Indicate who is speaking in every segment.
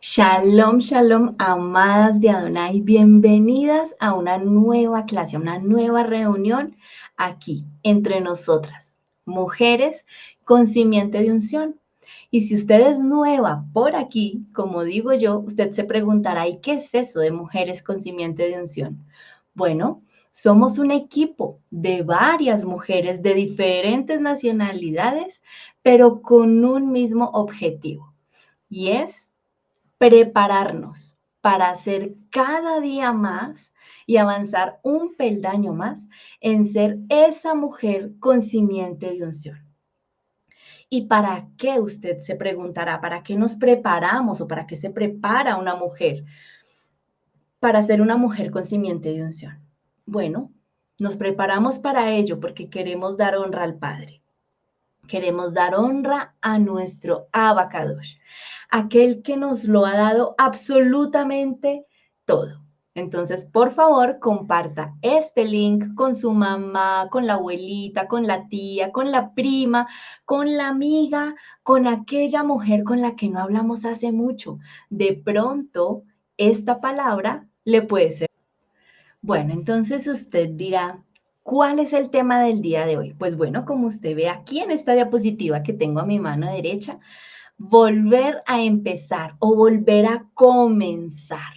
Speaker 1: Shalom, shalom, amadas de Adonai, bienvenidas a una nueva clase, a una nueva reunión aquí entre nosotras, mujeres con simiente de unción. Y si usted es nueva por aquí, como digo yo, usted se preguntará, ¿y qué es eso de mujeres con simiente de unción? Bueno, somos un equipo de varias mujeres de diferentes nacionalidades, pero con un mismo objetivo, y es prepararnos para hacer cada día más y avanzar un peldaño más en ser esa mujer con simiente de unción. ¿Y para qué? Usted se preguntará, ¿para qué nos preparamos o para qué se prepara una mujer para ser una mujer con simiente de unción? Bueno, nos preparamos para ello porque queremos dar honra al Padre. Queremos dar honra a nuestro Abacadosh, aquel que nos lo ha dado absolutamente todo. Entonces, por favor, comparta este link con su mamá, con la abuelita, con la tía, con la prima, con la amiga, con aquella mujer con la que no hablamos hace mucho. De pronto, esta palabra le puede ser. Bueno, entonces usted dirá, ¿cuál es el tema del día de hoy? Pues bueno, como usted ve aquí en esta diapositiva que tengo a mi mano derecha, volver a empezar o volver a comenzar.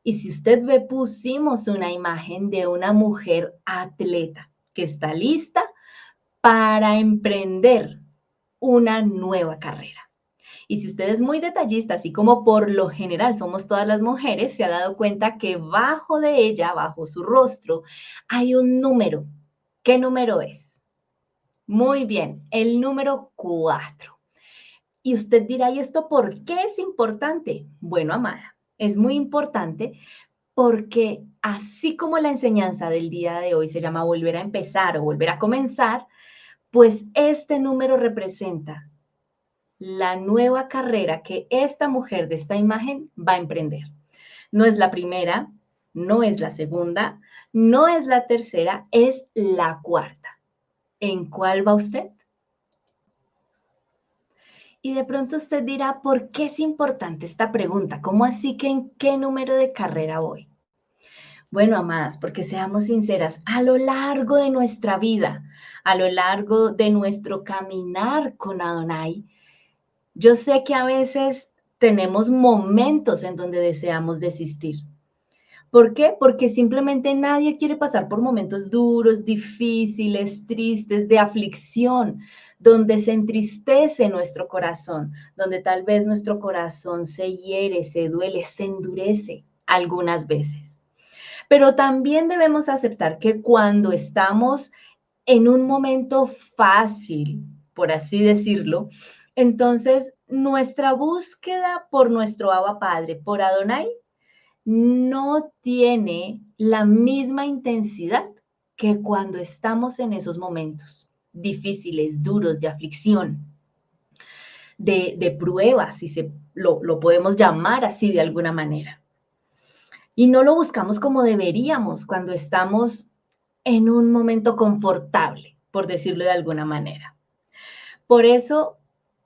Speaker 1: Y si usted ve, pusimos una imagen de una mujer atleta que está lista para emprender una nueva carrera. Y si usted es muy detallista, así como por lo general somos todas las mujeres, se ha dado cuenta que bajo de ella, bajo su rostro, hay un número. ¿Qué número es? Muy bien, el número 4. Y usted dirá, ¿y esto por qué es importante? Bueno, amada, es muy importante porque así como la enseñanza del día de hoy se llama volver a empezar o volver a comenzar, pues este número representa la nueva carrera que esta mujer de esta imagen va a emprender. No es la primera, no es la segunda, no es la tercera, es la cuarta. ¿En cuál va usted? Y de pronto usted dirá, ¿por qué es importante esta pregunta? ¿Cómo así que en qué número de carrera voy? Bueno, amadas, porque seamos sinceras, a lo largo de nuestra vida, a lo largo de nuestro caminar con Adonai, yo sé que a veces tenemos momentos en donde deseamos desistir. ¿Por qué? Porque simplemente nadie quiere pasar por momentos duros, difíciles, tristes, de aflicción, donde se entristece nuestro corazón, donde tal vez nuestro corazón se hiere, se duele, se endurece algunas veces. Pero también debemos aceptar que cuando estamos en un momento fácil, por así decirlo, entonces nuestra búsqueda por nuestro Abba Padre, por Adonai, no tiene la misma intensidad que cuando estamos en esos momentos difíciles, duros, de aflicción, de pruebas, si lo podemos llamar así de alguna manera. Y no lo buscamos como deberíamos cuando estamos en un momento confortable, por decirlo de alguna manera. Por eso,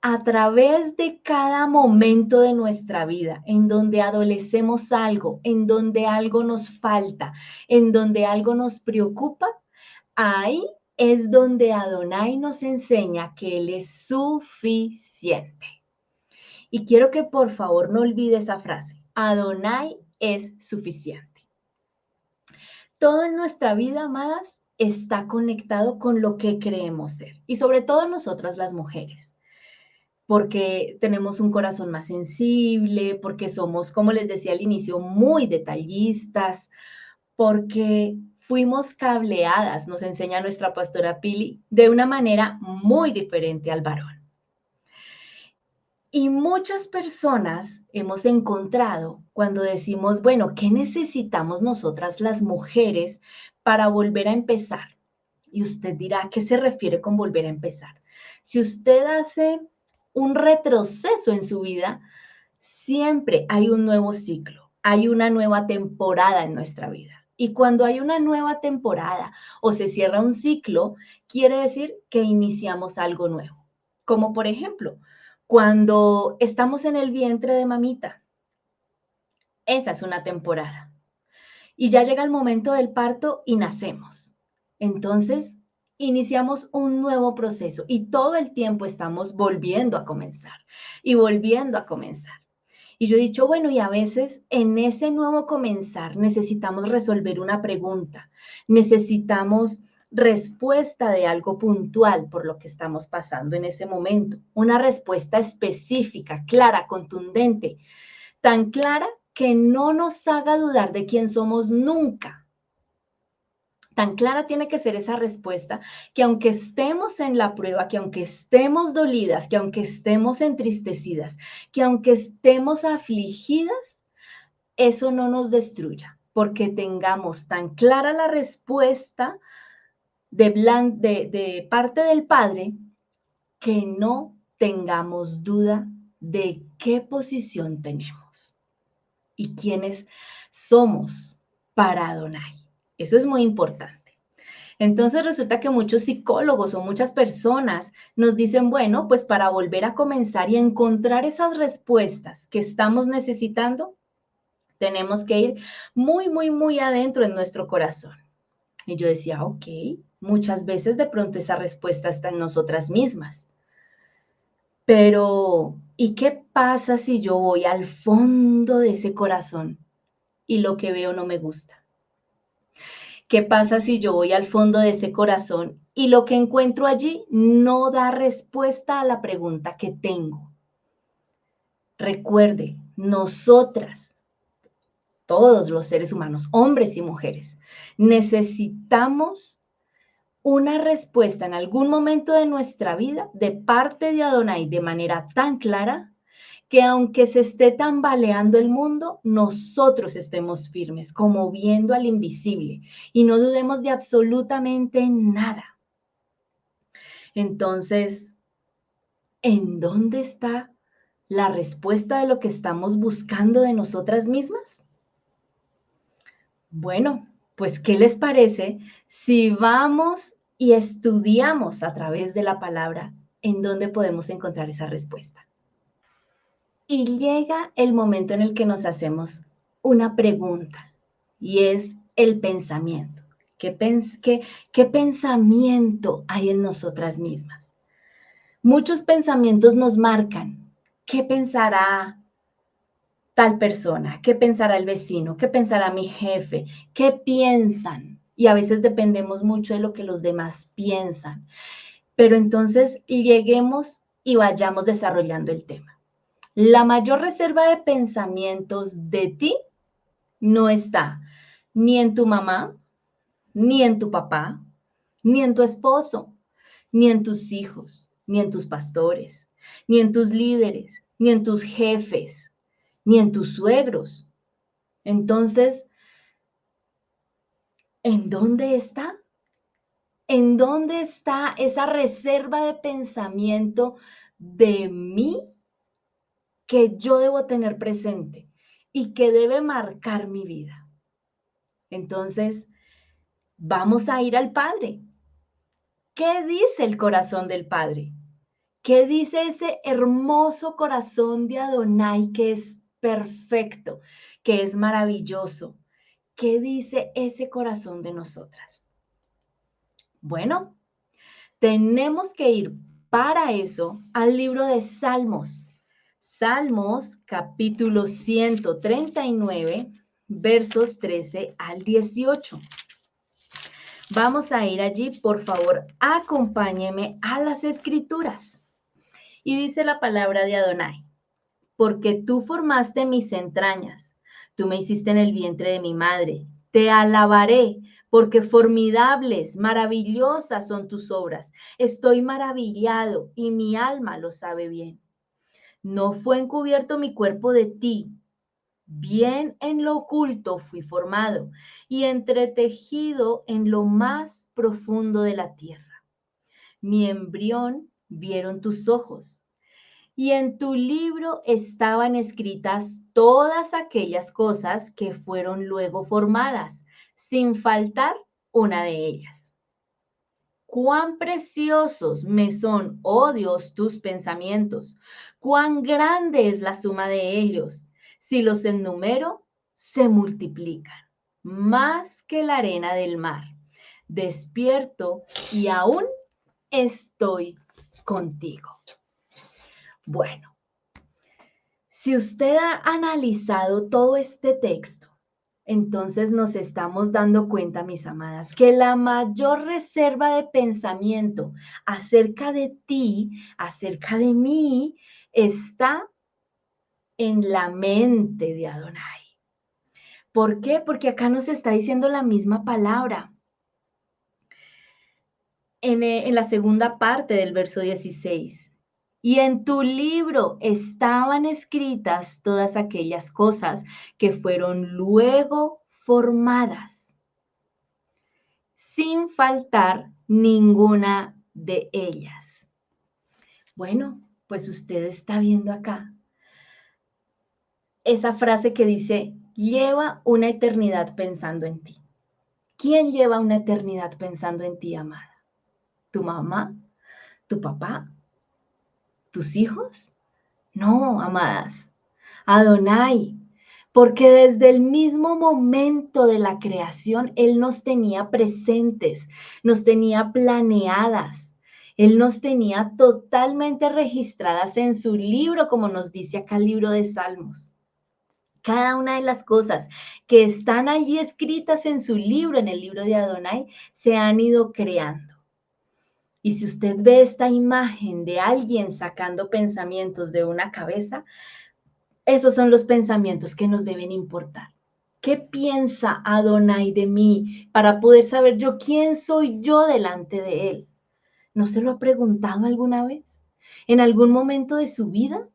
Speaker 1: a través de cada momento de nuestra vida, en donde adolecemos algo, en donde algo nos falta, en donde algo nos preocupa, ahí es donde Adonai nos enseña que Él es suficiente. Y quiero que por favor no olvide esa frase. Adonai es suficiente. Todo en nuestra vida, amadas, está conectado con lo que creemos ser. Y sobre todo nosotras las mujeres, porque tenemos un corazón más sensible, porque somos, como les decía al inicio, muy detallistas, porque fuimos cableadas, nos enseña nuestra pastora Pili, de una manera muy diferente al varón. Y muchas personas hemos encontrado cuando decimos, bueno, ¿qué necesitamos nosotras las mujeres para volver a empezar? Y usted dirá, ¿a qué se refiere con volver a empezar? Si usted hace un retroceso en su vida, siempre hay un nuevo ciclo, hay una nueva temporada en nuestra vida. Y cuando hay una nueva temporada o se cierra un ciclo, quiere decir que iniciamos algo nuevo. Como por ejemplo, cuando estamos en el vientre de mamita. Esa es una temporada. Y ya llega el momento del parto y nacemos. Entonces, iniciamos un nuevo proceso y todo el tiempo estamos volviendo a comenzar y volviendo a comenzar. Y yo he dicho, bueno, y a veces en ese nuevo comenzar necesitamos resolver una pregunta, necesitamos respuesta de algo puntual por lo que estamos pasando en ese momento, una respuesta específica, clara, contundente, tan clara que no nos haga dudar de quién somos nunca. Tan clara tiene que ser esa respuesta que aunque estemos en la prueba, que aunque estemos dolidas, que aunque estemos entristecidas, que aunque estemos afligidas, eso no nos destruya, porque tengamos tan clara la respuesta de parte del Padre que no tengamos duda de qué posición tenemos y quiénes somos para Adonai. Eso es muy importante. Entonces resulta que muchos psicólogos o muchas personas nos dicen, bueno, pues para volver a comenzar y encontrar esas respuestas que estamos necesitando, tenemos que ir muy, muy, muy adentro en nuestro corazón. Y yo decía, ok, muchas veces de pronto esa respuesta está en nosotras mismas. Pero, ¿y qué pasa si yo voy al fondo de ese corazón y lo que veo no me gusta? ¿Qué pasa si yo voy al fondo de ese corazón y lo que encuentro allí no da respuesta a la pregunta que tengo? Recuerde, nosotras, todos los seres humanos, hombres y mujeres, necesitamos una respuesta en algún momento de nuestra vida de parte de Adonai de manera tan clara que aunque se esté tambaleando el mundo, nosotros estemos firmes, como viendo al invisible, y no dudemos de absolutamente nada. Entonces, ¿en dónde está la respuesta de lo que estamos buscando de nosotras mismas? Bueno, pues, ¿qué les parece si vamos y estudiamos a través de la palabra en dónde podemos encontrar esa respuesta? Y llega el momento en el que nos hacemos una pregunta y es el pensamiento. ¿Qué pensamiento hay en nosotras mismas? Muchos pensamientos nos marcan. ¿Qué pensará tal persona? ¿Qué pensará el vecino? ¿Qué pensará mi jefe? ¿Qué piensan? Y a veces dependemos mucho de lo que los demás piensan. Pero entonces lleguemos y vayamos desarrollando el tema. La mayor reserva de pensamientos de ti no está ni en tu mamá, ni en tu papá, ni en tu esposo, ni en tus hijos, ni en tus pastores, ni en tus líderes, ni en tus jefes, ni en tus suegros. Entonces, ¿en dónde está? ¿En dónde está esa reserva de pensamiento de mí que yo debo tener presente y que debe marcar mi vida? Entonces, vamos a ir al Padre. ¿Qué dice el corazón del Padre? ¿Qué dice ese hermoso corazón de Adonai que es perfecto, que es maravilloso? ¿Qué dice ese corazón de nosotras? Bueno, tenemos que ir para eso al libro de Salmos. Salmos capítulo 139, versos 13 al 18. Vamos a ir allí, por favor, acompáñeme a las escrituras. Y dice la palabra de Adonai, porque tú formaste mis entrañas, tú me hiciste en el vientre de mi madre, te alabaré, porque formidables, maravillosas son tus obras. Estoy maravillado y mi alma lo sabe bien. No fue encubierto mi cuerpo de ti, bien en lo oculto fui formado y entretejido en lo más profundo de la tierra. Mi embrión vieron tus ojos y en tu libro estaban escritas todas aquellas cosas que fueron luego formadas, sin faltar una de ellas. Cuán preciosos me son, oh Dios, tus pensamientos, cuán grande es la suma de ellos. Si los enumero, se multiplican, más que la arena del mar. Despierto y aún estoy contigo. Bueno, si usted ha analizado todo este texto, entonces nos estamos dando cuenta, mis amadas, que la mayor reserva de pensamiento acerca de ti, acerca de mí, está en la mente de Adonai. ¿Por qué? Porque acá nos está diciendo la misma palabra. En la segunda parte del verso 16. Y en tu libro estaban escritas todas aquellas cosas que fueron luego formadas, sin faltar ninguna de ellas. Bueno, pues usted está viendo acá esa frase que dice, lleva una eternidad pensando en ti. ¿Quién lleva una eternidad pensando en ti, amada? ¿Tu mamá? ¿Tu papá? ¿Tus hijos? No, amadas. Adonai, porque desde el mismo momento de la creación, Él nos tenía presentes, nos tenía planeadas, Él nos tenía totalmente registradas en su libro, como nos dice acá el libro de Salmos. Cada una de las cosas que están allí escritas en su libro, en el libro de Adonai, se han ido creando. Y si usted ve esta imagen de alguien sacando pensamientos de una cabeza, esos son los pensamientos que nos deben importar. ¿Qué piensa Adonai de mí para poder saber yo quién soy yo delante de Él? ¿No se lo ha preguntado alguna vez? ¿En algún momento de su vida?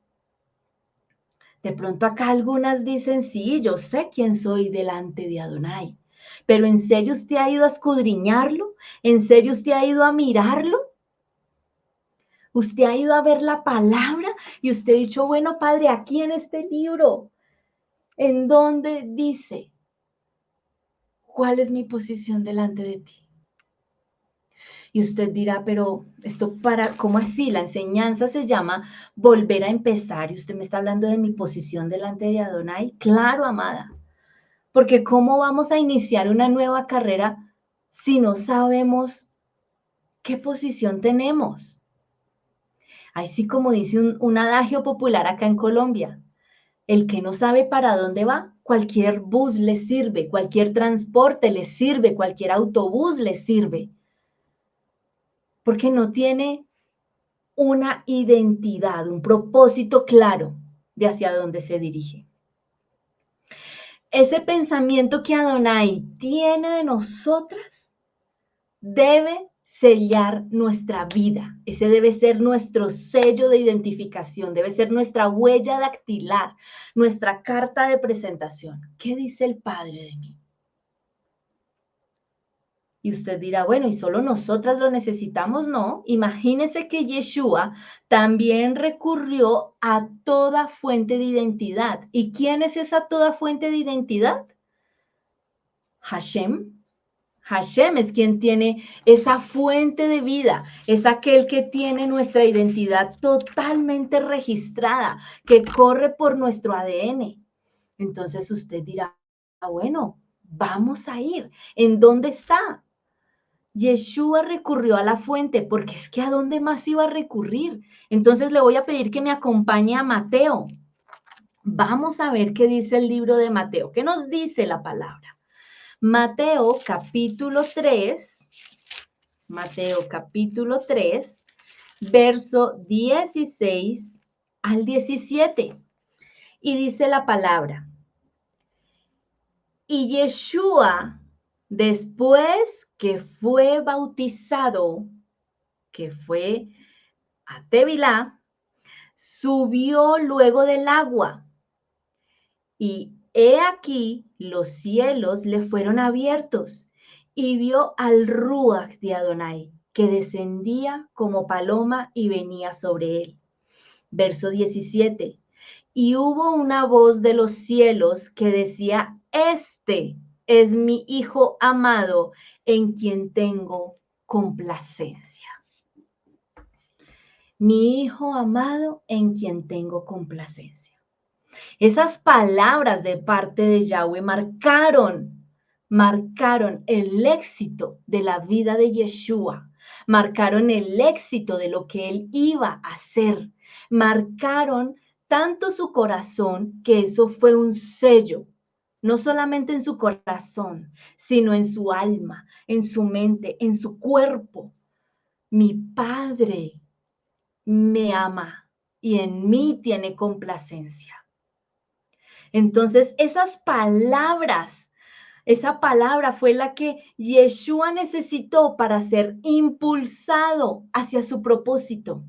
Speaker 1: De pronto acá algunas dicen, sí, yo sé quién soy delante de Adonai. Pero ¿en serio usted ha ido a escudriñarlo? ¿En serio usted ha ido a mirarlo? Usted ha ido a ver la palabra y usted ha dicho, bueno, Padre, aquí en este libro, ¿en dónde dice cuál es mi posición delante de ti? Y usted dirá, pero esto ¿cómo así? La enseñanza se llama volver a empezar y usted me está hablando de mi posición delante de Adonai. Claro, amada, porque ¿cómo vamos a iniciar una nueva carrera si no sabemos qué posición tenemos? Así como dice un adagio popular acá en Colombia, el que no sabe para dónde va, cualquier bus le sirve, cualquier transporte le sirve, cualquier autobús le sirve, porque no tiene una identidad, un propósito claro de hacia dónde se dirige. Ese pensamiento que Adonai tiene de nosotras debe sellar nuestra vida. Ese debe ser nuestro sello de identificación, debe ser nuestra huella dactilar, nuestra carta de presentación. ¿Qué dice el Padre de mí? Y usted dirá, bueno, ¿y solo nosotras lo necesitamos? No, imagínese que Yeshua también recurrió a toda fuente de identidad. ¿Y quién es esa toda fuente de identidad? Hashem. Hashem es quien tiene esa fuente de vida, es aquel que tiene nuestra identidad totalmente registrada, que corre por nuestro ADN. Entonces usted dirá, bueno, vamos a ir. ¿En dónde está? Yeshua recurrió a la fuente, porque es que ¿a dónde más iba a recurrir? Entonces le voy a pedir que me acompañe a Mateo. Vamos a ver qué dice el libro de Mateo, qué nos dice la palabra. Mateo capítulo 3, Mateo capítulo 3, verso 16 al 17. Y dice la palabra, y Yeshua, después que fue bautizado, que fue a Tevilá, subió luego del agua. Y he aquí los cielos le fueron abiertos y vio al Ruach de Adonai, que descendía como paloma y venía sobre él. Verso 17. Y hubo una voz de los cielos que decía, este es mi Hijo amado, en quien tengo complacencia. Mi Hijo amado, en quien tengo complacencia. Esas palabras de parte de Yahweh marcaron el éxito de la vida de Yeshua, marcaron el éxito de lo que él iba a hacer, marcaron tanto su corazón que eso fue un sello, no solamente en su corazón, sino en su alma, en su mente, en su cuerpo. Mi Padre me ama y en mí tiene complacencia. Entonces, esa palabra fue la que Yeshua necesitó para ser impulsado hacia su propósito.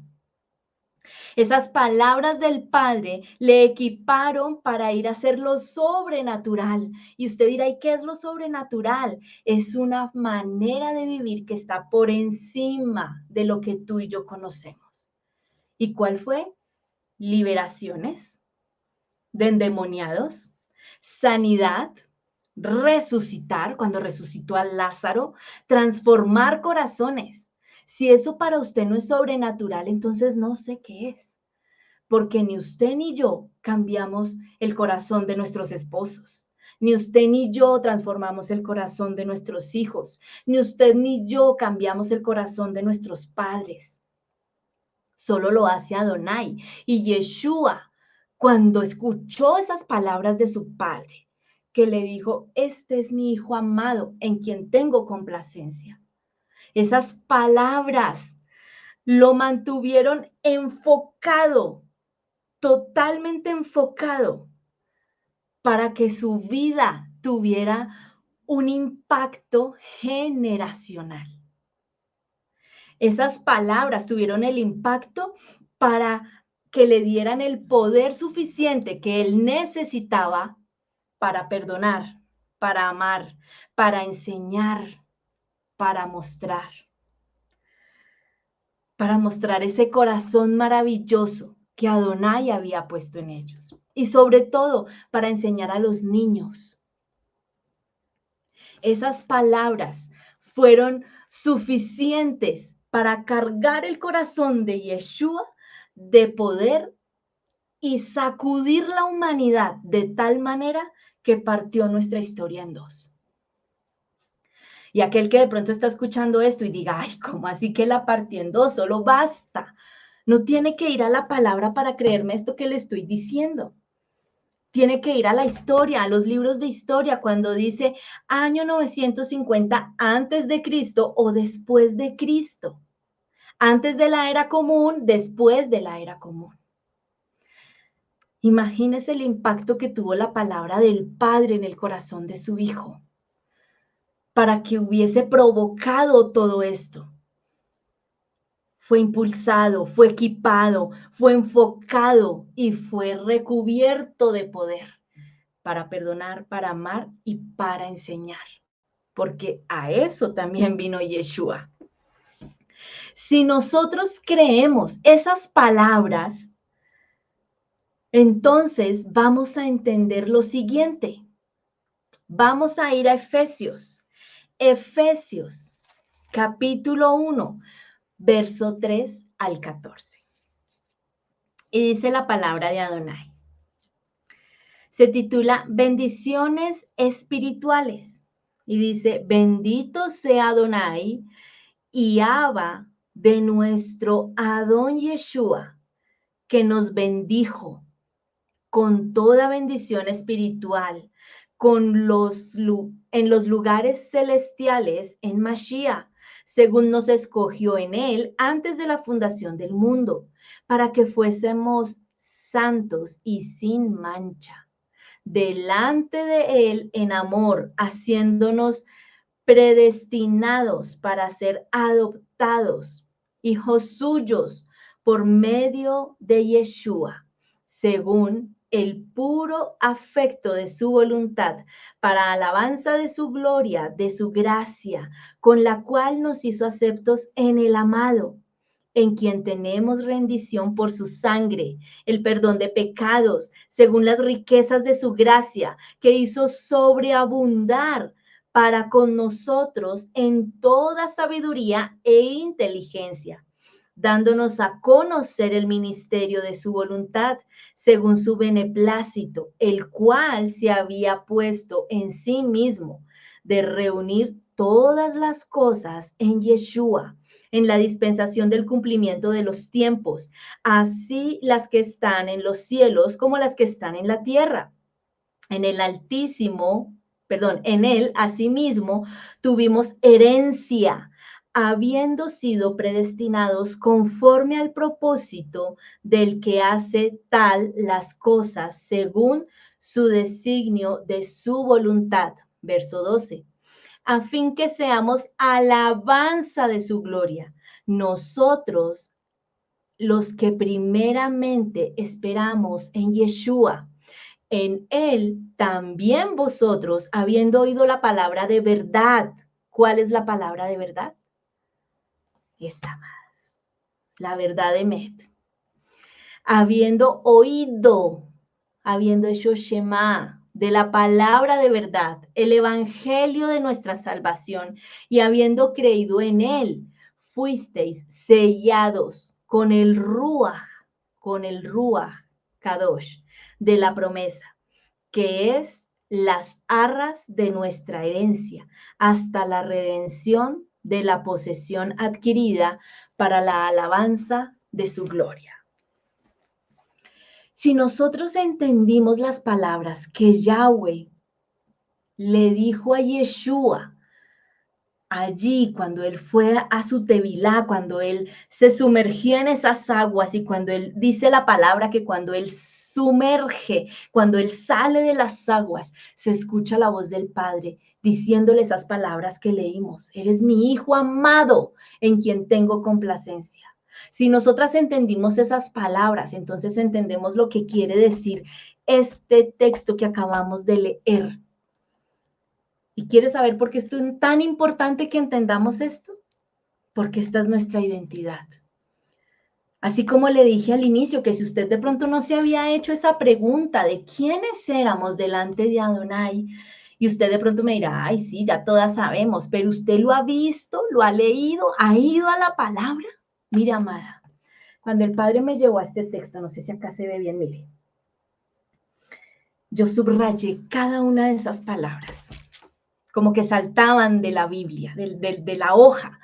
Speaker 1: Esas palabras del Padre le equiparon para ir a hacer lo sobrenatural. Y usted dirá, ¿y qué es lo sobrenatural? Es una manera de vivir que está por encima de lo que tú y yo conocemos. ¿Y cuál fue? Liberaciones de endemoniados, sanidad, resucitar, cuando resucitó a Lázaro, transformar corazones. Si eso para usted no es sobrenatural, entonces no sé qué es, porque ni usted ni yo cambiamos el corazón de nuestros esposos. Ni usted ni yo transformamos el corazón de nuestros hijos. Ni usted ni yo cambiamos el corazón de nuestros padres. Solo lo hace Adonai. Y Yeshua, cuando escuchó esas palabras de su padre, que le dijo, este es mi hijo amado en quien tengo complacencia. Esas palabras lo mantuvieron enfocado, totalmente enfocado, para que su vida tuviera un impacto generacional. Esas palabras tuvieron el impacto para que le dieran el poder suficiente que él necesitaba para perdonar, para amar, para enseñar, para mostrar ese corazón maravilloso que Adonai había puesto en ellos. Y sobre todo, para enseñar a los niños. Esas palabras fueron suficientes para cargar el corazón de Yeshua de poder y sacudir la humanidad de tal manera que partió nuestra historia en dos. Y aquel que de pronto está escuchando esto y diga, ay, ¿cómo así que la partió en dos? Solo basta. No tiene que ir a la palabra para creerme esto que le estoy diciendo. Tiene que ir a la historia, a los libros de historia, cuando dice año 950 antes de Cristo o después de Cristo. Antes de la era común, después de la era común. Imagínese el impacto que tuvo la palabra del Padre en el corazón de su Hijo para que hubiese provocado todo esto. Fue impulsado, fue equipado, fue enfocado y fue recubierto de poder para perdonar, para amar y para enseñar, porque a eso también vino Yeshua. Si nosotros creemos esas palabras, entonces vamos a entender lo siguiente. Vamos a ir a Efesios. Efesios, capítulo 1, verso 3 al 14. Y dice la palabra de Adonai. Se titula Bendiciones espirituales. Y dice, bendito sea Adonai y Abba de nuestro Adón Yeshua, que nos bendijo con toda bendición espiritual, en los lugares celestiales en Mashiach, según nos escogió en él antes de la fundación del mundo, para que fuésemos santos y sin mancha, delante de él en amor, haciéndonos predestinados para ser adoptados, hijos suyos, por medio de Yeshua, según el puro afecto de su voluntad, para alabanza de su gloria, de su gracia, con la cual nos hizo aceptos en el amado, en quien tenemos rendición por su sangre, el perdón de pecados, según las riquezas de su gracia, que hizo sobreabundar para con nosotros en toda sabiduría e inteligencia, dándonos a conocer el ministerio de su voluntad, según su beneplácito, el cual se había puesto en sí mismo de reunir todas las cosas en Yeshua, en la dispensación del cumplimiento de los tiempos, así las que están en los cielos como las que están en la tierra. En el Altísimo, perdón, en él asimismo tuvimos herencia, habiendo sido predestinados conforme al propósito del que hace tal las cosas según su designio de su voluntad. Verso 12. A fin que seamos alabanza de su gloria. Nosotros, los que primeramente esperamos en Yeshua, en él también vosotros, habiendo oído la palabra de verdad. ¿Cuál es la palabra de verdad? Esta más, la verdad de Met. Habiendo oído, habiendo hecho Shema de la palabra de verdad, el evangelio de nuestra salvación, y habiendo creído en él, fuisteis sellados con el Ruach Kadosh de la promesa, que es las arras de nuestra herencia, hasta la redención de la posesión adquirida para la alabanza de su gloria. Si nosotros entendimos las palabras que Yahweh le dijo a Yeshua allí cuando él fue a su Tevilá, cuando él se sumergió en esas aguas y cuando él dice la palabra que cuando él sumerge, cuando él sale de las aguas, se escucha la voz del Padre diciéndole esas palabras que leímos. Eres mi hijo amado en quien tengo complacencia. Si nosotras entendimos esas palabras, entonces entendemos lo que quiere decir este texto que acabamos de leer. ¿Y quieres saber por qué es tan importante que entendamos esto? Porque esta es nuestra identidad. Así como le dije al inicio, que si usted de pronto no se había hecho esa pregunta de quiénes éramos delante de Adonai, y usted de pronto me dirá, ay, sí, ya todas sabemos, pero usted lo ha visto, lo ha leído, ha ido a la palabra. Mira, amada, cuando el Padre me llevó a este texto, no sé si acá se ve bien, mire, yo subrayé cada una de esas palabras, como que saltaban de la Biblia, de la hoja.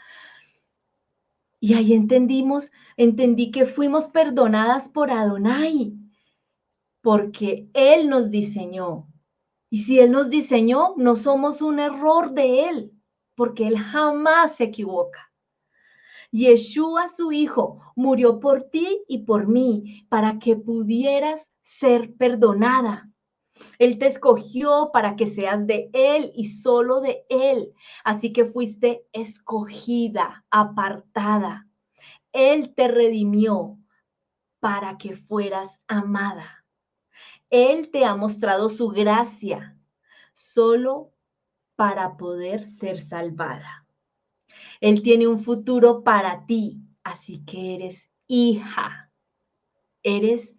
Speaker 1: Y ahí entendí que fuimos perdonadas por Adonai, porque Él nos diseñó. Y si Él nos diseñó, no somos un error de Él, porque Él jamás se equivoca. Yeshua, su Hijo, murió por ti y por mí, para que pudieras ser perdonada. Él te escogió para que seas de Él y solo de Él. Así que fuiste escogida, apartada. Él te redimió para que fueras amada. Él te ha mostrado su gracia solo para poder ser salvada. Él tiene un futuro para ti, así que eres hija. Eres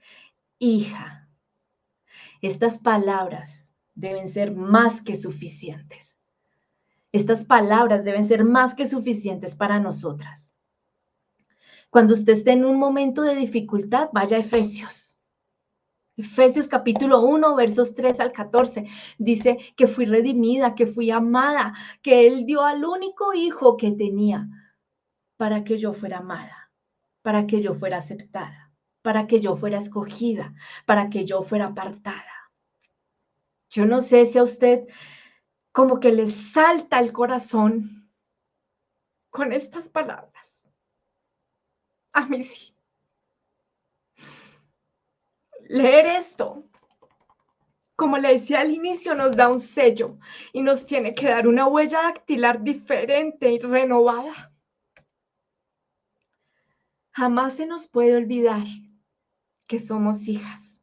Speaker 1: hija. Estas palabras deben ser más que suficientes. Estas palabras deben ser más que suficientes para nosotras. Cuando usted esté en un momento de dificultad, vaya a Efesios. Efesios capítulo 1, versos 3 al 14. Dice que fui redimida, que fui amada, que Él dio al único hijo que tenía para que yo fuera amada, para que yo fuera aceptada, para que yo fuera escogida, para que yo fuera apartada. Yo no sé si a usted como que le salta el corazón con estas palabras. A mí sí. Leer esto, como le decía al inicio, nos da un sello y nos tiene que dar una huella dactilar diferente y renovada. Jamás se nos puede olvidar que somos hijas.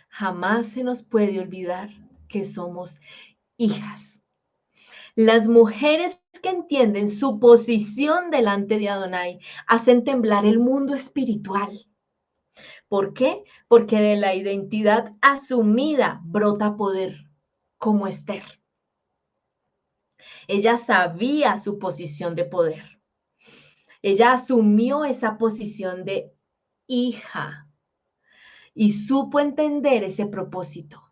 Speaker 1: Jamás se nos puede olvidar que somos hijas. Las mujeres que entienden su posición delante de Adonai hacen temblar el mundo espiritual. ¿Por qué? Porque de la identidad asumida brota poder, como Esther. Ella sabía su posición de poder. Ella asumió esa posición de hija y supo entender ese propósito.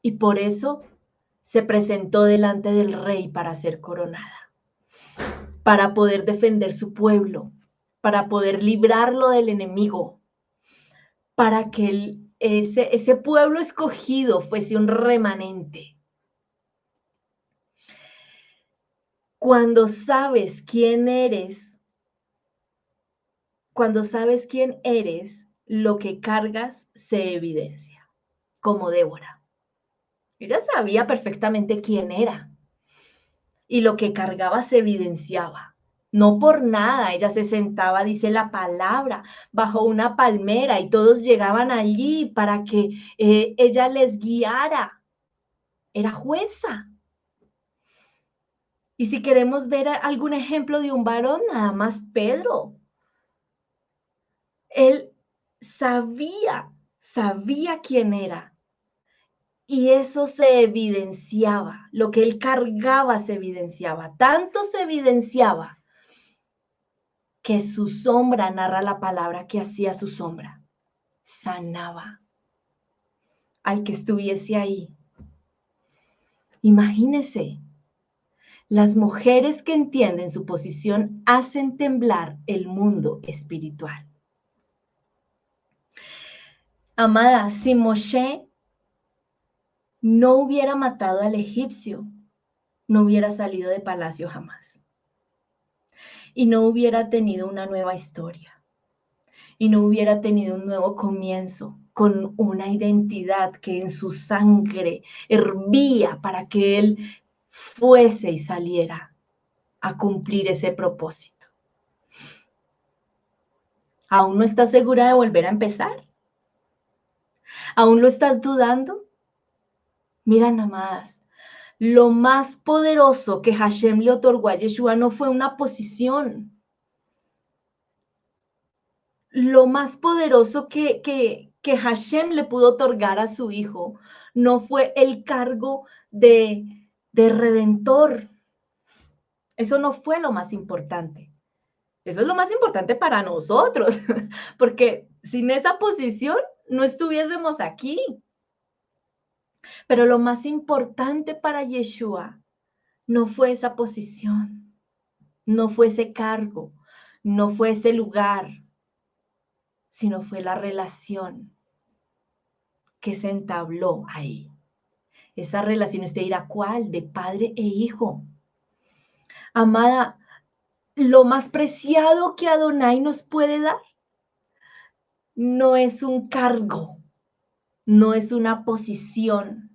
Speaker 1: Y por eso se presentó delante del rey para ser coronada, para poder defender su pueblo, para poder librarlo del enemigo, para que ese pueblo escogido fuese un remanente. Cuando sabes quién eres, lo que cargas se evidencia, como Débora. Ella sabía perfectamente quién era y lo que cargaba se evidenciaba. No por nada, ella se sentaba, dice la palabra, bajo una palmera y todos llegaban allí para que ella les guiara. Era jueza. Y si queremos ver algún ejemplo de un varón, nada más Pedro. Él sabía quién era. Y eso se evidenciaba, lo que él cargaba se evidenciaba. Tanto se evidenciaba que su sombra, narra la palabra, que hacía su sombra, sanaba al que estuviese ahí. Imagínese, las mujeres que entienden su posición hacen temblar el mundo espiritual. Amada, si Moshe no hubiera matado al egipcio, no hubiera salido de palacio jamás. Y no hubiera tenido una nueva historia. Y no hubiera tenido un nuevo comienzo con una identidad que en su sangre hervía para que él fuese y saliera a cumplir ese propósito. ¿Aún no estás segura de volver a empezar? ¿Aún lo estás dudando? Mira, amadas, lo más poderoso que Hashem le otorgó a Yeshua no fue una posición. Lo más poderoso que Hashem le pudo otorgar a su hijo no fue el cargo de redentor. Eso no fue lo más importante. Eso es lo más importante para nosotros, porque sin esa posición no estuviésemos aquí. Pero lo más importante para Yeshua no fue esa posición, no fue ese cargo, no fue ese lugar, sino fue la relación que se entabló ahí. Esa relación, usted dirá, ¿cuál? De padre e hijo. Amada, lo más preciado que Adonai nos puede dar no es un cargo, no es una posición,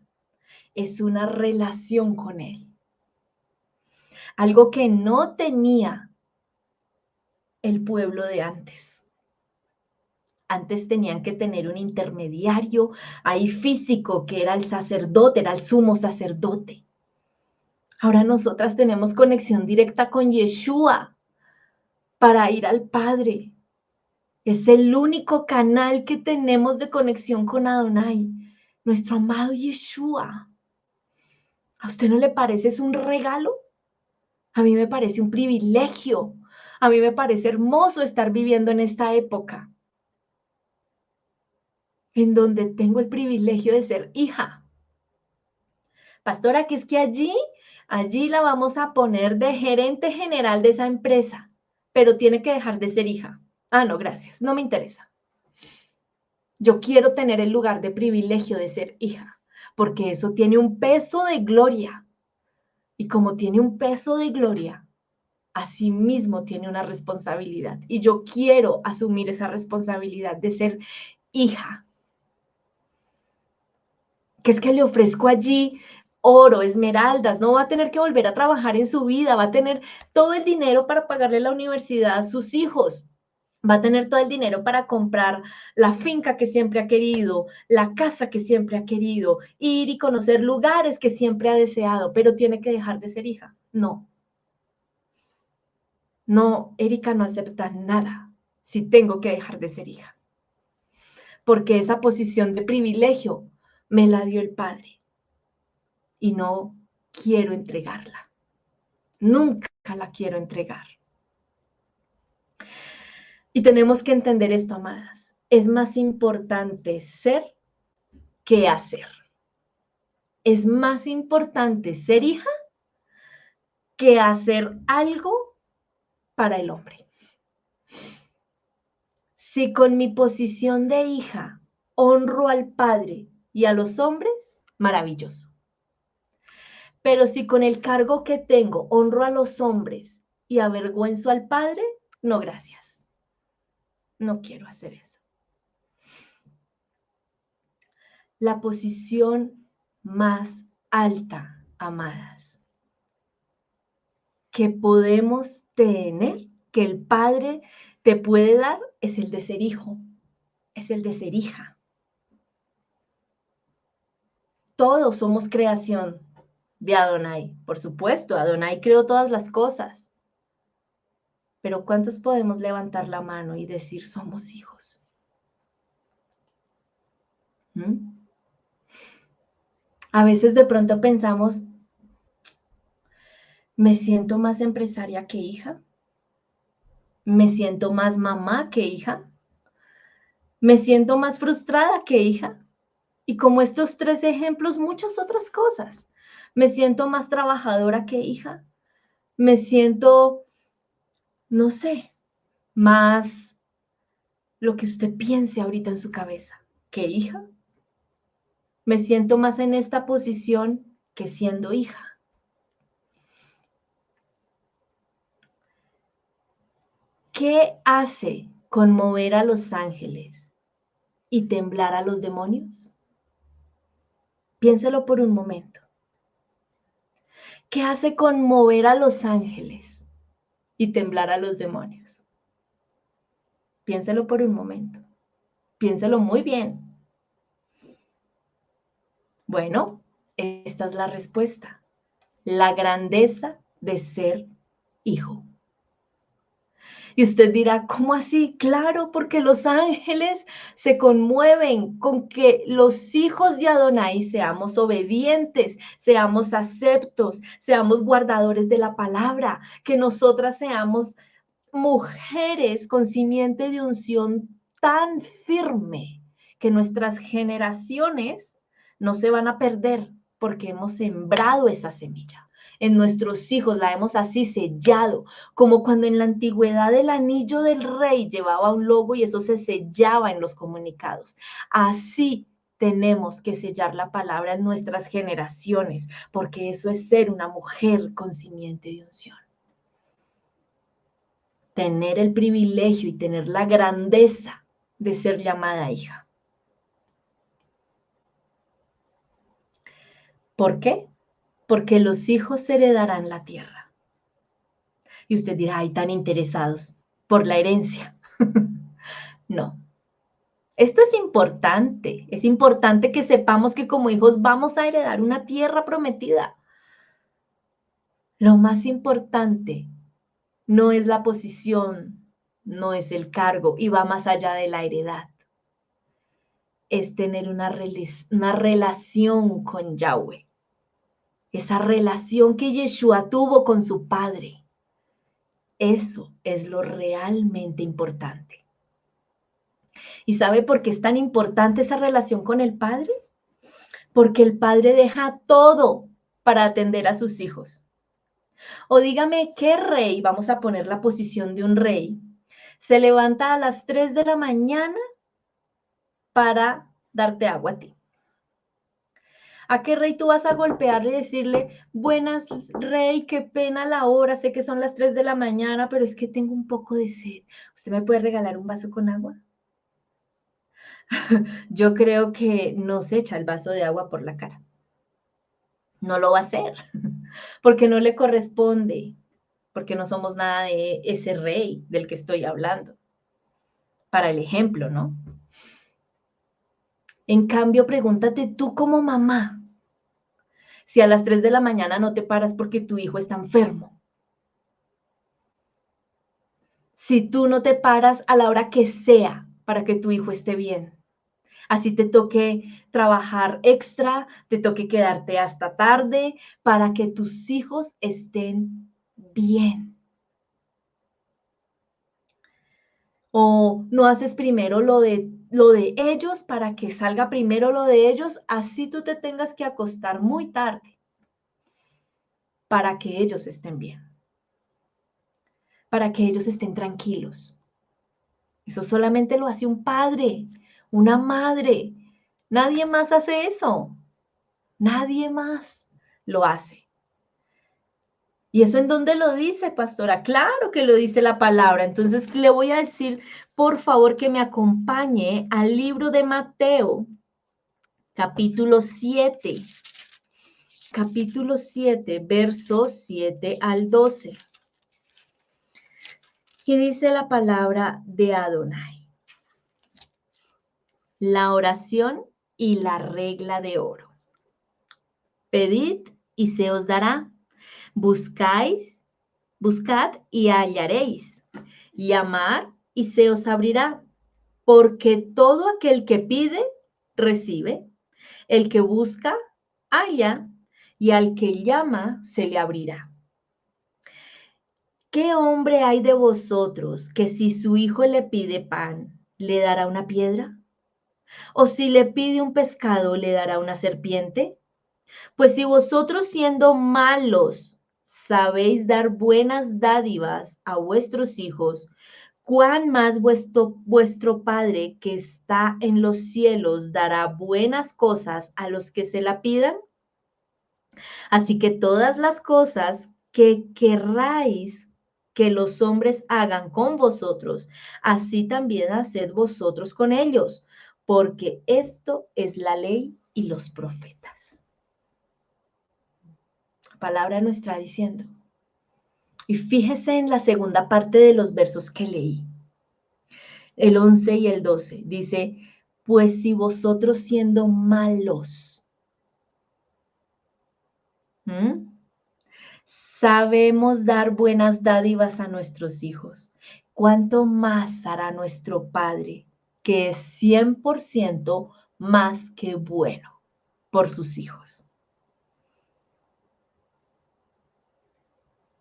Speaker 1: es una relación con Él. Algo que no tenía el pueblo de antes. Antes tenían que tener un intermediario ahí físico, que era el sacerdote, era el sumo sacerdote. Ahora nosotras tenemos conexión directa con Yeshua para ir al Padre. Es el único canal que tenemos de conexión con Adonai, nuestro amado Yeshua. ¿A usted no le parece es un regalo? A mí me parece un privilegio. A mí me parece hermoso estar viviendo en esta época en donde tengo el privilegio de ser hija. Pastora, que es que allí la vamos a poner de gerente general de esa empresa, pero tiene que dejar de ser hija. Ah, no, gracias, no me interesa. Yo quiero tener el lugar de privilegio de ser hija, porque eso tiene un peso de gloria. Y como tiene un peso de gloria, asimismo tiene una responsabilidad. Y yo quiero asumir esa responsabilidad de ser hija. Que es que le ofrezco allí oro, esmeraldas, no va a tener que volver a trabajar en su vida, va a tener todo el dinero para pagarle la universidad a sus hijos, va a tener todo el dinero para comprar la finca que siempre ha querido, la casa que siempre ha querido, ir y conocer lugares que siempre ha deseado, pero tiene que dejar de ser hija. No. No, Erika no acepta nada si tengo que dejar de ser hija, porque esa posición de privilegio me la dio el Padre y no quiero entregarla. Nunca la quiero entregar. Y tenemos que entender esto, amadas. Es más importante ser que hacer. Es más importante ser hija que hacer algo para el hombre. Si con mi posición de hija honro al Padre y a los hombres, maravilloso. Pero si con el cargo que tengo honro a los hombres y avergüenzo al Padre, no, gracias. No quiero hacer eso. La posición más alta, amadas, que podemos tener, que el Padre te puede dar, es el de ser hijo, es el de ser hija. Todos somos creación de Adonai, por supuesto, Adonai creó todas las cosas. Pero ¿cuántos podemos levantar la mano y decir somos hijos? ¿Mm? A veces de pronto pensamos, me siento más empresaria que hija, me siento más mamá que hija, me siento más frustrada que hija. Y como estos tres ejemplos, muchas otras cosas. Me siento más trabajadora que hija, me siento, no sé, más lo que usted piense ahorita en su cabeza que hija. Me siento más en esta posición que siendo hija. ¿Qué hace conmover a los ángeles y temblar a los demonios? Piénselo por un momento. ¿Qué hace conmover a los ángeles y temblar a los demonios? Piénselo por un momento. Piénselo muy bien. Bueno, esta es la respuesta. La grandeza de ser hijo. Y usted dirá, ¿cómo así? Claro, porque los ángeles se conmueven con que los hijos de Adonai seamos obedientes, seamos aceptos, seamos guardadores de la palabra, que nosotras seamos mujeres con simiente de unción tan firme que nuestras generaciones no se van a perder porque hemos sembrado esa semilla. En nuestros hijos la hemos así sellado, como cuando en la antigüedad el anillo del rey llevaba un logo y eso se sellaba en los comunicados. Así tenemos que sellar la palabra en nuestras generaciones, porque eso es ser una mujer con simiente de unción. Tener el privilegio y tener la grandeza de ser llamada hija. ¿Por qué? Porque los hijos heredarán la tierra. Y usted dirá, ay, tan interesados por la herencia. No. Esto es importante que sepamos que como hijos vamos a heredar una tierra prometida. Lo más importante no es la posición, no es el cargo y va más allá de la heredad. Es tener una relación con Yahweh. Esa relación que Yeshua tuvo con su Padre. Eso es lo realmente importante. ¿Y sabe por qué es tan importante esa relación con el Padre? Porque el Padre deja todo para atender a sus hijos. O dígame, ¿qué rey, vamos a poner la posición de un rey, se levanta a las 3 de la mañana para darte agua a ti? ¿A qué rey tú vas a golpearle y decirle, buenas, rey, qué pena la hora, sé que son las 3 de la mañana, pero es que tengo un poco de sed. ¿Usted me puede regalar un vaso con agua? Yo creo que no se echa el vaso de agua por la cara. No lo va a hacer, porque no le corresponde, porque no somos nada de ese rey del que estoy hablando. Para el ejemplo, ¿no? En cambio, pregúntate tú como mamá, si a las 3 de la mañana no te paras porque tu hijo está enfermo. Si tú no te paras a la hora que sea para que tu hijo esté bien. Así te toque trabajar extra, te toque quedarte hasta tarde para que tus hijos estén bien. O no haces primero lo de ellos para que salga primero lo de ellos, así tú te tengas que acostar muy tarde para que ellos estén bien, para que ellos estén tranquilos. Eso solamente lo hace un padre, una madre. Nadie más hace eso. Nadie más lo hace. ¿Y eso en dónde lo dice, pastora? Claro que lo dice la palabra. Entonces le voy a decir, por favor, que me acompañe al libro de Mateo, capítulo 7. Capítulo 7, versos 7 al 12. Y dice la palabra de Adonai. La oración y la regla de oro. Pedid y se os dará. Buscad y hallaréis. Llamad y se os abrirá. Porque todo aquel que pide, recibe. El que busca, halla. Y al que llama, se le abrirá. ¿Qué hombre hay de vosotros que si su hijo le pide pan, le dará una piedra? ¿O si le pide un pescado, le dará una serpiente? Pues si vosotros siendo malos sabéis dar buenas dádivas a vuestros hijos, ¿cuán más vuestro Padre que está en los cielos dará buenas cosas a los que se la pidan? Así que todas las cosas que querráis que los hombres hagan con vosotros, así también haced vosotros con ellos, porque esto es la ley y los profetas. La palabra nos está diciendo. Y fíjese en la segunda parte de los versos que leí, el 11 y el 12. Dice, pues si vosotros siendo malos, ¿m? Sabemos dar buenas dádivas a nuestros hijos, ¿cuánto más hará nuestro Padre, que es 100% más que bueno por sus hijos?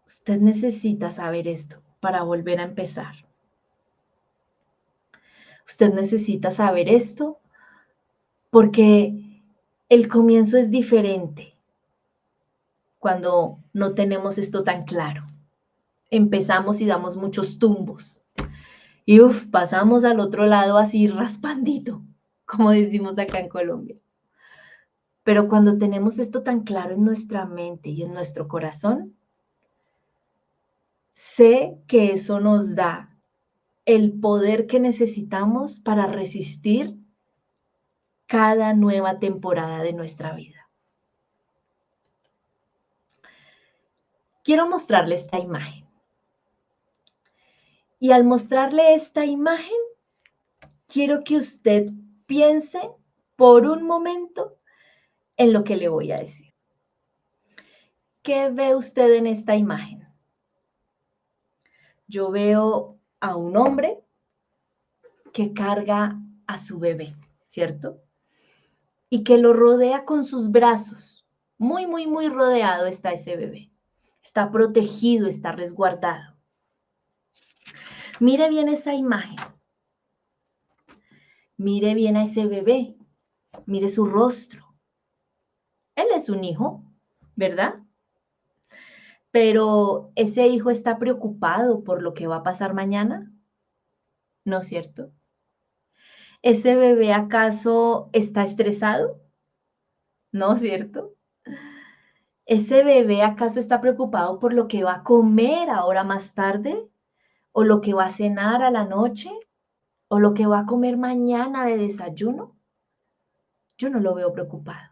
Speaker 1: Usted necesita saber esto para volver a empezar. Usted necesita saber esto porque el comienzo es diferente cuando no tenemos esto tan claro. Empezamos y damos muchos tumbos. Y pasamos al otro lado así raspandito, como decimos acá en Colombia. Pero cuando tenemos esto tan claro en nuestra mente y en nuestro corazón, sé que eso nos da el poder que necesitamos para resistir cada nueva temporada de nuestra vida. Quiero mostrarle esta imagen. Y al mostrarle esta imagen, quiero que usted piense por un momento en lo que le voy a decir. ¿Qué ve usted en esta imagen? Yo veo a un hombre que carga a su bebé, ¿cierto? Y que lo rodea con sus brazos. Muy, muy, muy rodeado está ese bebé. Está protegido, está resguardado. Mire bien esa imagen. Mire bien a ese bebé. Mire su rostro. Él es un hijo, ¿verdad? Pero ese hijo está preocupado por lo que va a pasar mañana, ¿no es cierto? ¿Ese bebé acaso está estresado? ¿No es cierto? ¿Ese bebé acaso está preocupado por lo que va a comer ahora más tarde? ¿O lo que va a cenar a la noche? ¿O lo que va a comer mañana de desayuno? Yo no lo veo preocupado.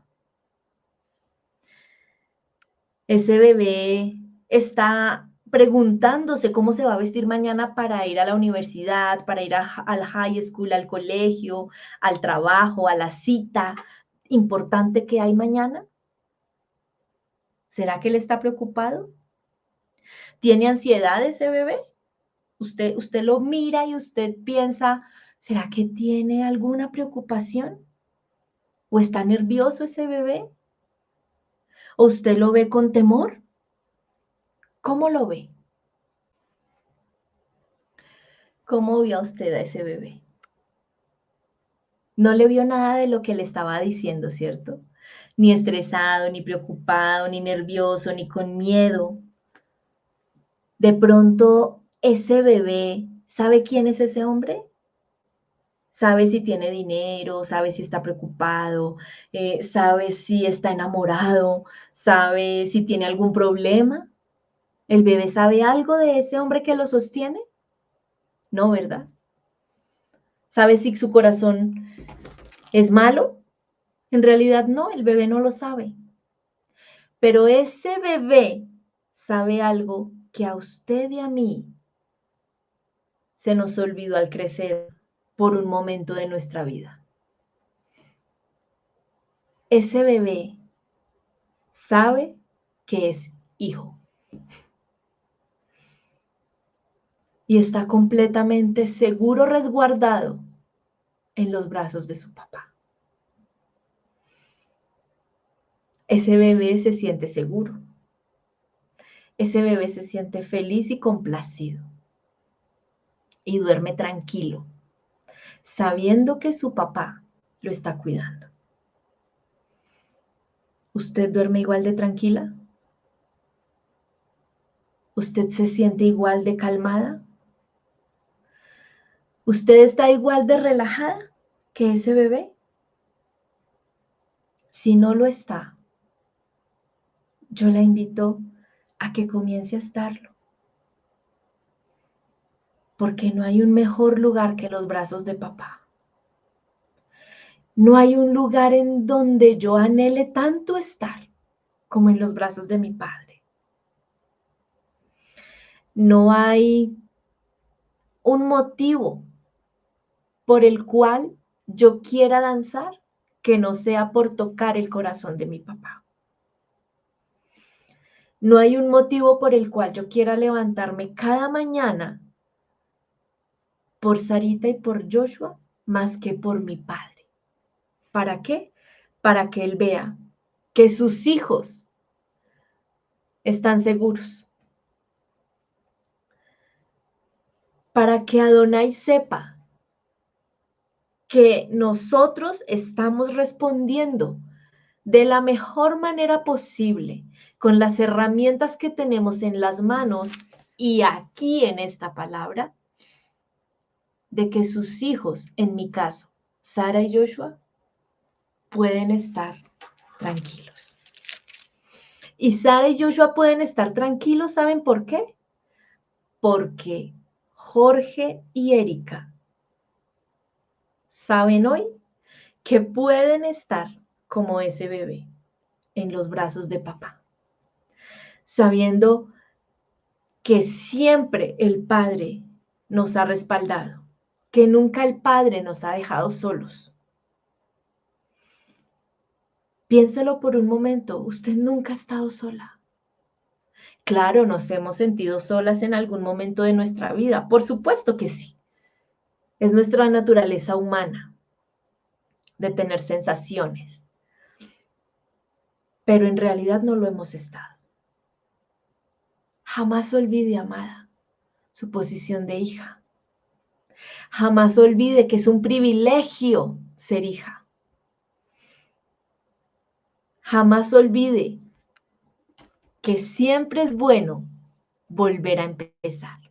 Speaker 1: Ese bebé está preguntándose cómo se va a vestir mañana para ir a la universidad, para ir al high school, al colegio, al trabajo, a la cita importante que hay mañana. ¿Será que él está preocupado? ¿Tiene ansiedad ese bebé? Usted lo mira y usted piensa, ¿será que tiene alguna preocupación? ¿O está nervioso ese bebé? ¿O usted lo ve con temor? ¿Cómo lo ve? ¿Cómo vio usted a ese bebé? No le vio nada de lo que le estaba diciendo, ¿cierto? Ni estresado, ni preocupado, ni nervioso, ni con miedo. De pronto, ese bebé, ¿sabe quién es ese hombre? Sabe si tiene dinero, sabe si está preocupado, sabe si está enamorado, sabe si tiene algún problema. ¿El bebé sabe algo de ese hombre que lo sostiene? No, ¿verdad? ¿Sabe si su corazón es malo? En realidad no, el bebé no lo sabe. Pero ese bebé sabe algo que a usted y a mí se nos olvidó al crecer por un momento de nuestra vida. Ese bebé sabe que es hijo y está completamente seguro, resguardado en los brazos de su papá. Ese bebé se siente seguro. Ese bebé se siente feliz y complacido y duerme tranquilo, sabiendo que su papá lo está cuidando. ¿Usted duerme igual de tranquila? ¿Usted se siente igual de calmada? ¿Usted está igual de relajada que ese bebé? Si no lo está, yo la invito a que comience a estarlo, porque no hay un mejor lugar que los brazos de papá. No hay un lugar en donde yo anhele tanto estar como en los brazos de mi padre. No hay un motivo por el cual yo quiera danzar que no sea por tocar el corazón de mi papá. No hay un motivo por el cual yo quiera levantarme cada mañana por Sarita y por Joshua más que por mi padre. ¿Para qué? Para que él vea que sus hijos están seguros. Para que Adonai sepa que nosotros estamos respondiendo de la mejor manera posible con las herramientas que tenemos en las manos y aquí en esta palabra, de que sus hijos, en mi caso, Sara y Joshua, pueden estar tranquilos. Y Sara y Joshua pueden estar tranquilos, ¿saben por qué? Porque Jorge y Erika saben hoy que pueden estar como ese bebé en los brazos de papá, sabiendo que siempre el Padre nos ha respaldado, que nunca el Padre nos ha dejado solos. Piénselo por un momento, usted nunca ha estado sola. Claro, nos hemos sentido solas en algún momento de nuestra vida, por supuesto que sí. Es nuestra naturaleza humana de tener sensaciones, pero en realidad no lo hemos estado. Jamás olvide, amada, su posición de hija. Jamás olvide que es un privilegio ser hija. Jamás olvide que siempre es bueno volver a empezar.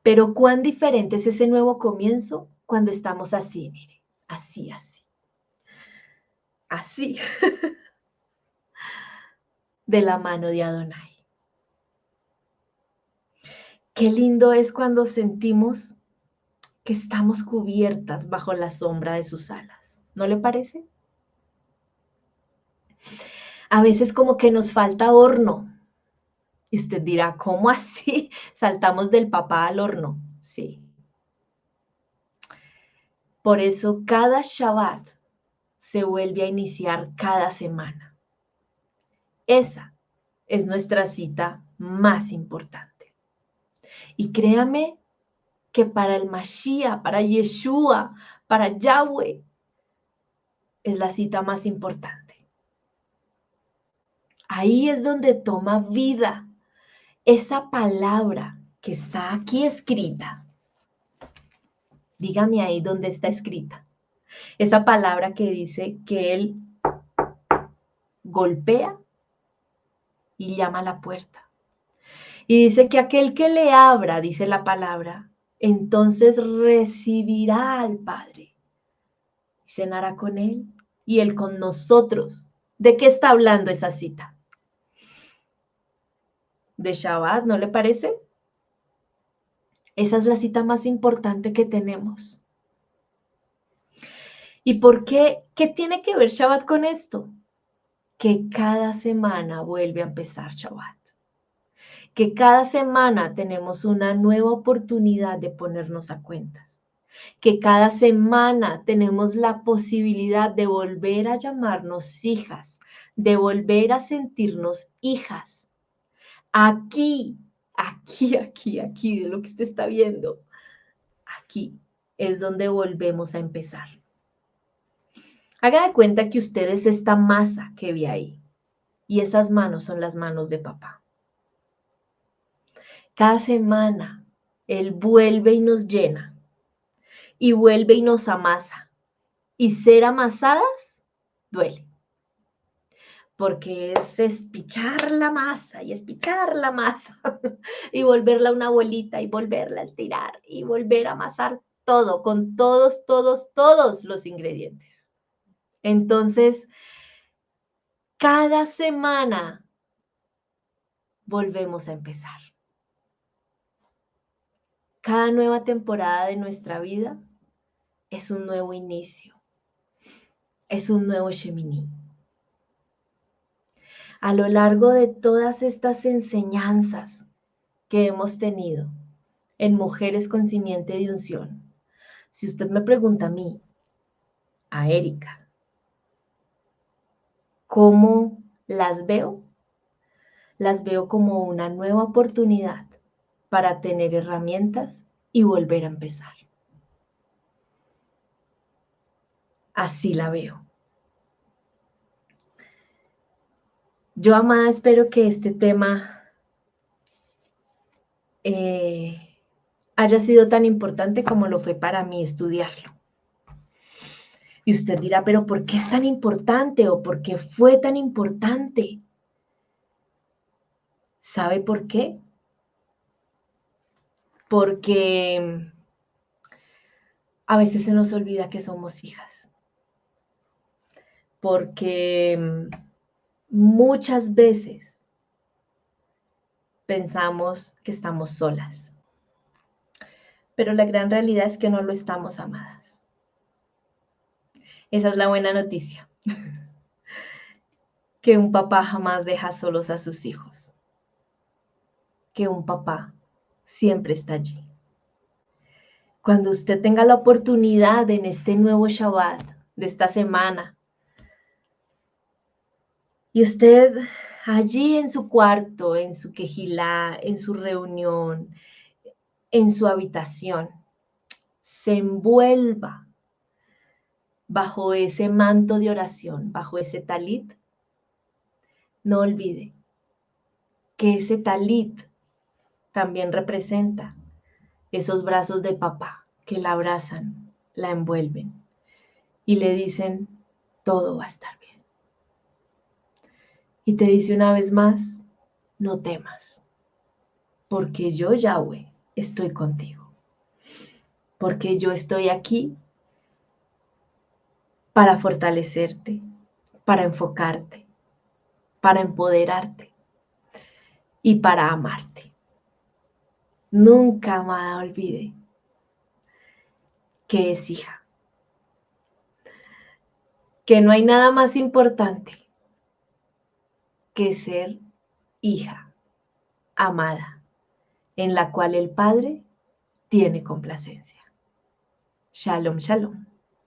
Speaker 1: Pero cuán diferente es ese nuevo comienzo cuando estamos así, mire, así, así, así, de la mano de Adonai. Qué lindo es cuando sentimos que estamos cubiertas bajo la sombra de sus alas. ¿No le parece? A veces como que nos falta horno. Y usted dirá, ¿cómo así? Saltamos del papá al horno. Sí. Por eso cada Shabbat se vuelve a iniciar cada semana. Esa es nuestra cita más importante. Y créame que para el Mashiach, para Yeshua, para Yahweh, es la cita más importante. Ahí es donde toma vida esa palabra que está aquí escrita, Dígame ahí dónde está escrita. Esa palabra que dice que Él golpea y llama a la puerta. Y dice que aquel que le abra, dice la palabra, entonces recibirá al Padre, cenará con Él y Él con nosotros. ¿De qué está hablando esa cita? ¿De Shabbat, no le parece? Esa es la cita más importante que tenemos. ¿Y por qué? ¿Qué tiene que ver Shabbat con esto? Que cada semana vuelve a empezar Shabbat. Que cada semana tenemos una nueva oportunidad de ponernos a cuentas. Que cada semana tenemos la posibilidad de volver a llamarnos hijas, de volver a sentirnos hijas. Aquí, de lo que usted está viendo, aquí es donde volvemos a empezar. Haga de cuenta que usted es esta masa que ve ahí y esas manos son las manos de papá. Cada semana Él vuelve y nos llena y vuelve y nos amasa. Y ser amasadas duele, porque es espichar la masa y espichar la masa y volverla una bolita y volverla a estirar y volver a amasar todo con todos los ingredientes. Entonces, cada semana volvemos a empezar. Cada nueva temporada de nuestra vida es un nuevo inicio, es un nuevo Shemini. A lo largo de todas estas enseñanzas que hemos tenido en Mujeres con Simiente de Unción, si usted me pregunta a mí, a Erika, ¿cómo las veo? Las veo como una nueva oportunidad para tener herramientas y volver a empezar. Así la veo. Yo, amada, espero que este tema haya sido tan importante como lo fue para mí estudiarlo. Y usted dirá, pero ¿por qué es tan importante o por qué fue tan importante? ¿Sabe por qué? Porque a veces se nos olvida que somos hijas. Porque muchas veces pensamos que estamos solas. Pero la gran realidad es que no lo estamos, amadas. Esa es la buena noticia. Que un papá jamás deja solos a sus hijos. Que un papá siempre está allí. Cuando usted tenga la oportunidad en este nuevo Shabbat de esta semana, y usted allí en su cuarto, en su quejilá, en su reunión, en su habitación, se envuelva bajo ese manto de oración, bajo ese talit, no olvide que ese talit también representa esos brazos de papá que la abrazan, la envuelven y le dicen, todo va a estar bien. Y te dice una vez más, no temas, porque yo, Yahweh, estoy contigo. Porque yo estoy aquí para fortalecerte, para enfocarte, para empoderarte y para amarte. Nunca, amada, olvide que es hija. Que no hay nada más importante que ser hija, amada, en la cual el Padre tiene complacencia. Shalom, shalom.